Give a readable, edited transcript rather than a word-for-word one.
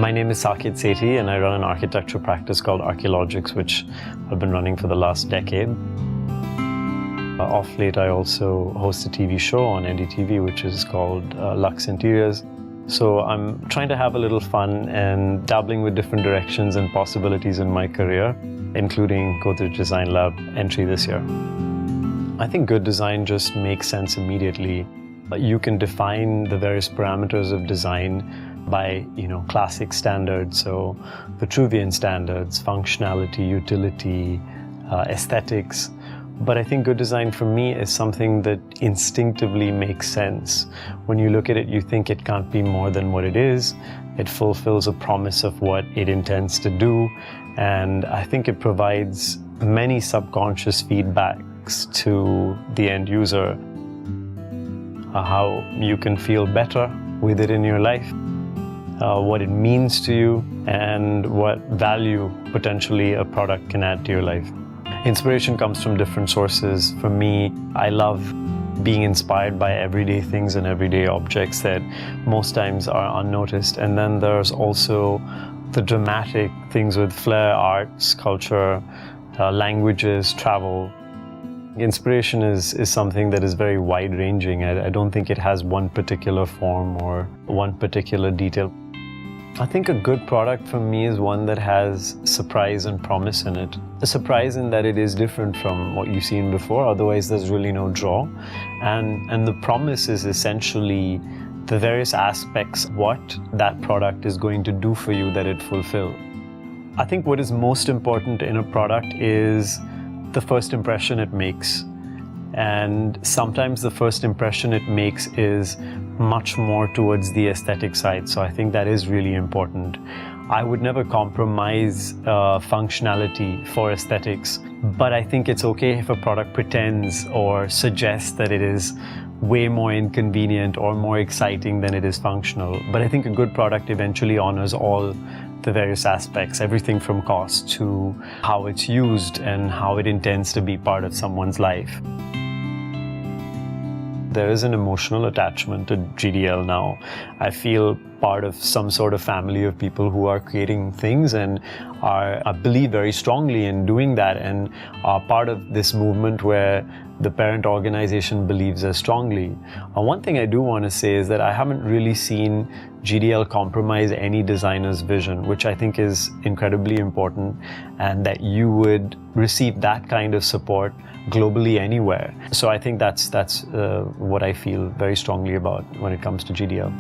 My name is Saket Sethi and I run an architecture practice called Archaeologics, which I've been running for the last decade. Off late, I also host a TV show on NDTV, which is called Lux Interiors. So I'm trying to have a little fun and dabbling with different directions and possibilities in my career, including Godrej Design Lab entry this year. I think good design just makes sense immediately. You can define the various parameters of design by, classic standards, so Vitruvian standards, functionality, utility, aesthetics. But I think good design for me is something that instinctively makes sense. When you look at it, you think it can't be more than what it is. It fulfills a promise of what it intends to do. And I think it provides many subconscious feedbacks to the end user. How you can feel better with it in your life, what it means to you, and what value potentially a product can add to your life. Inspiration comes from different sources. For me, I love being inspired by everyday things and everyday objects that most times are unnoticed. And then there's also the dramatic things with flair, arts, culture, languages, travel. Inspiration is something that is very wide-ranging. I don't think it has one particular form or one particular detail. I think a good product for me is one that has surprise and promise in it. A surprise in that it is different from what you've seen before, otherwise there's really no draw. And the promise is essentially the various aspects of what that product is going to do for you that it fulfills. I think what is most important in a product is the first impression it makes. And sometimes the first impression it makes is much more towards the aesthetic side. So I think that is really important. I would never compromise functionality for aesthetics, but I think it's okay if a product pretends or suggests that it is way more inconvenient or more exciting than it is functional. But I think a good product eventually honors all the various aspects, everything from cost to how it's used and how it intends to be part of someone's life. There is an emotional attachment to GDL now. I feel part of some sort of family of people who are creating things and I believe very strongly in doing that and are part of this movement where the parent organization believes as strongly. One thing I do want to say is that I haven't really seen GDL compromise any designer's vision, which I think is incredibly important, and that you would receive that kind of support globally anywhere. So I think that's what I feel very strongly about when it comes to GDL.